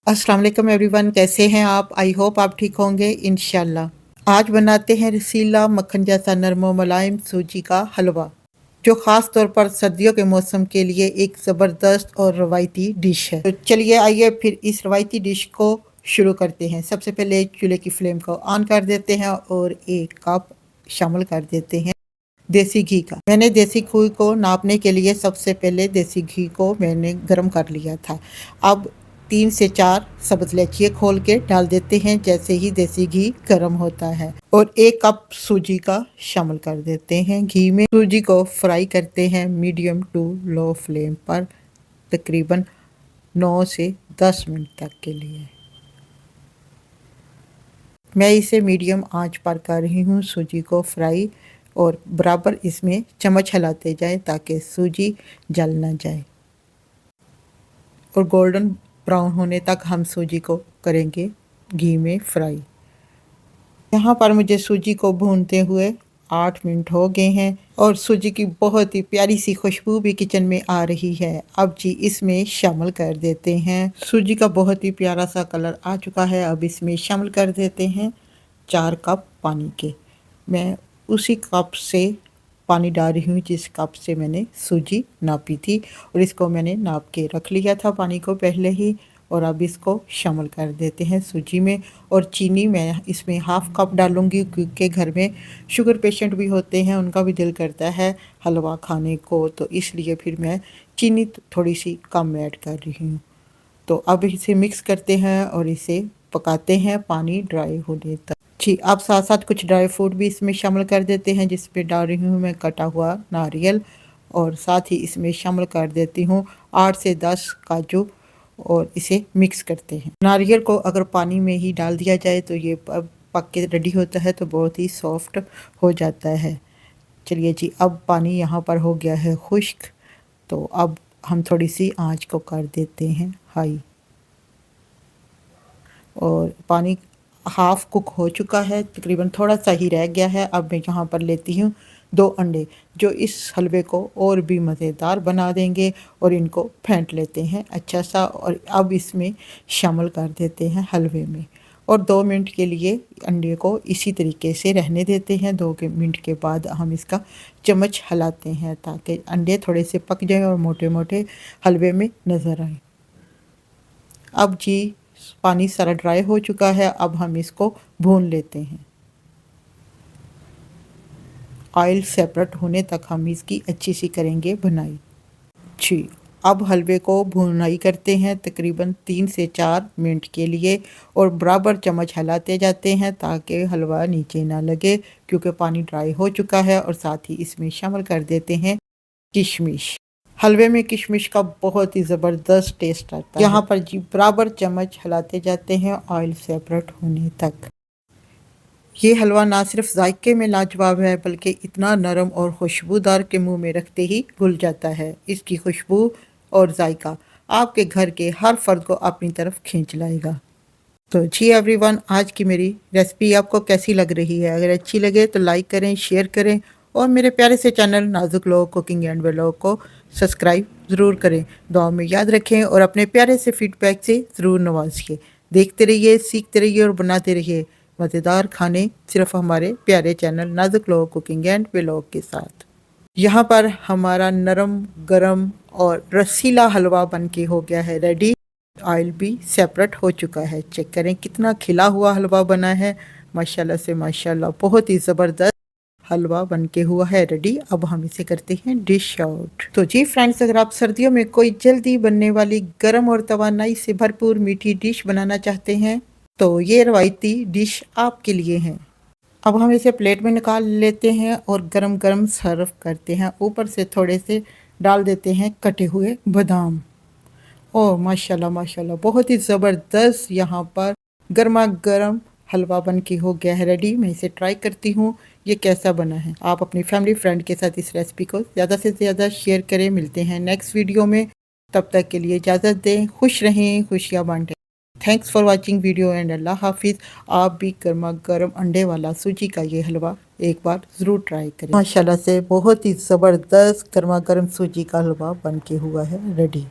अस्सलाम वालेकुम एवरीवन, कैसे हैं आप? आई होप आप ठीक होंगे इंशाल्लाह। आज बनाते हैं रसीला मक्खन जैसा नरम व मुलायम सूजी का हलवा, जो ख़ास तौर पर सर्दियों के मौसम के लिए एक ज़बरदस्त और रवायती डिश है। तो चलिए आइए फिर इस रवायती डिश को शुरू करते हैं। सबसे पहले चूल्हे की फ्लेम को ऑन कर देते हैं और 1 कप शामिल कर देते हैं देसी घी का। मैंने देसी घी को नापने के लिए सबसे पहले देसी घी को मैंने गर्म कर लिया था। अब 3 से 4 सब्ज़ इलायची खोल के डाल देते हैं जैसे ही देसी घी गर्म होता है, और 1 कप सूजी का शामिल कर देते हैं घी में। सूजी को फ्राई करते हैं मीडियम टू लो फ्लेम पर तकरीबन 9 से 10 मिनट तक के लिए। मैं इसे मीडियम आंच पर कर रही हूँ सूजी को फ्राई, और बराबर इसमें चम्मच हिलाते जाएं ताकि सूजी जल ना जाए, और गोल्डन ब्राउन होने तक हम सूजी को करेंगे घी में फ्राई। यहाँ पर मुझे सूजी को भूनते हुए 8 मिनट हो गए हैं और सूजी की बहुत ही प्यारी सी खुशबू भी किचन में आ रही है। अब जी इसमें शामिल कर देते हैं, सूजी का बहुत ही प्यारा सा कलर आ चुका है। अब इसमें शामिल कर देते हैं 4 कप पानी के। मैं उसी कप से पानी डाल रही हूँ जिस कप से मैंने सूजी नापी थी, और इसको मैंने नाप के रख लिया था पानी को पहले ही। और अब इसको शामिल कर देते हैं सूजी में, और चीनी मैं इसमें हाफ़ कप डालूँगी क्योंकि घर में शुगर पेशेंट भी होते हैं, उनका भी दिल करता है हलवा खाने को, तो इसलिए फिर मैं चीनी थोड़ी सी कम ऐड कर रही हूँ। तो अब इसे मिक्स करते हैं और इसे पकाते हैं पानी ड्राई होने तक। जी, अब साथ साथ कुछ ड्राई फ्रूट भी इसमें शामिल कर देते हैं, जिसमें डाल रही हूँ मैं कटा हुआ नारियल, और साथ ही इसमें शामिल कर देती हूँ 8 से 10 काजू, और इसे मिक्स करते हैं। नारियल को अगर पानी में ही डाल दिया जाए तो ये पक के रेडी होता है, तो बहुत ही सॉफ्ट हो जाता है। चलिए जी, अब पानी यहाँ पर हो गया है खुश्क, तो अब हम थोड़ी सी आंच को कर देते हैं हाई, और पानी हाफ़ कुक हो चुका है, तकरीबन थोड़ा सा ही रह गया है। अब मैं यहाँ पर लेती हूँ 2 अंडे, जो इस हलवे को और भी मज़ेदार बना देंगे, और इनको फेंट लेते हैं अच्छा सा, और अब इसमें शामिल कर देते हैं हलवे में, और 2 मिनट के लिए अंडे को इसी तरीके से रहने देते हैं। 2 मिनट के बाद हम इसका चम्मच हिलाते हैं ताकि अंडे थोड़े से पक जाएँ और मोटे मोटे हलवे में नज़र आए। अब जी पानी सारा ड्राई हो चुका है, अब हम इसको भून लेते हैं। ऑयल सेपरेट होने तक हम इसकी अच्छी सी करेंगे भुनाई। जी, अब हलवे को भुनाई करते हैं तकरीबन 3 से 4 मिनट के लिए, और बराबर चम्मच हिलाते जाते हैं ताकि हलवा नीचे ना लगे, क्योंकि पानी ड्राई हो चुका है। और साथ ही इसमें शामिल कर देते हैं किशमिश। हलवे में किशमिश का बहुत ही ज़बरदस्त टेस्ट आता है। यहाँ पर जी बराबर चम्मच हिलाते जाते हैं ऑयल सेपरेट होने तक। ये हलवा ना सिर्फ जायके में लाजवाब है, बल्कि इतना नरम और खुशबूदार के मुंह में रखते ही घुल जाता है। इसकी खुशबू और जायका आपके घर के हर फर्द को अपनी तरफ खींच लाएगा। तो जी एवरीवन, आज की मेरी रेसिपी आपको कैसी लग रही है? अगर अच्छी लगे तो लाइक करें, शेयर करें, और मेरे प्यारे से चैनल नाजुक लोग कुकिंग एंड व्लॉग को सब्सक्राइब ज़रूर करें। दुआ में याद रखें और अपने प्यारे से फीडबैक से ज़रूर नवाजिए। देखते रहिए, सीखते रहिए और बनाते रहिए मज़ेदार खाने, सिर्फ हमारे प्यारे चैनल नाजुक लोग कुकिंग एंड व्लॉग के साथ। यहाँ पर हमारा नरम गरम और रसीला हलवा बन के हो गया है रेडी। ऑयल भी सेपरेट हो चुका है। चेक करें कितना खिला हुआ हलवा बना है, माशाल्लाह से माशाल्लाह, बहुत ही ज़बरदस्त हलवा बन के हुआ है रेडी। अब हम इसे करते हैं डिश आउट। तो जी फ्रेंड्स, अगर आप सर्दियों में कोई जल्दी बनने वाली गर्म और तवानाई से भरपूर मीठी डिश बनाना चाहते हैं, तो ये रवायती डिश आपके लिए है। अब हम इसे प्लेट में निकाल लेते हैं और गरम गरम सर्व करते हैं। ऊपर से थोड़े से डाल देते हैं कटे हुए बादाम। ओह माशाल्लाह माशाल्लाह, बहुत ही ज़बरदस्त यहाँ पर गर्मा गर्म हलवा बन के हो गया है रेडी। मैं इसे ट्राई करती हूँ ये कैसा बना है। आप अपनी फैमिली फ्रेंड के साथ इस रेसिपी को ज़्यादा से ज़्यादा शेयर करें। मिलते हैं नेक्स्ट वीडियो में, तब तक के लिए इजाज़त दें। खुश रहें, खुशियाँ बांटें। Thanks for watching video and अल्लाह हाफिज़। आप भी गर्मा गर्म अंडे वाला सूजी का ये हलवा एक बार ज़रूर ट्राई करें। माशाल्लाह से बहुत ही ज़बरदस्त गर्मा गर्म सूजी का हलवा बन के हुआ है रेडी।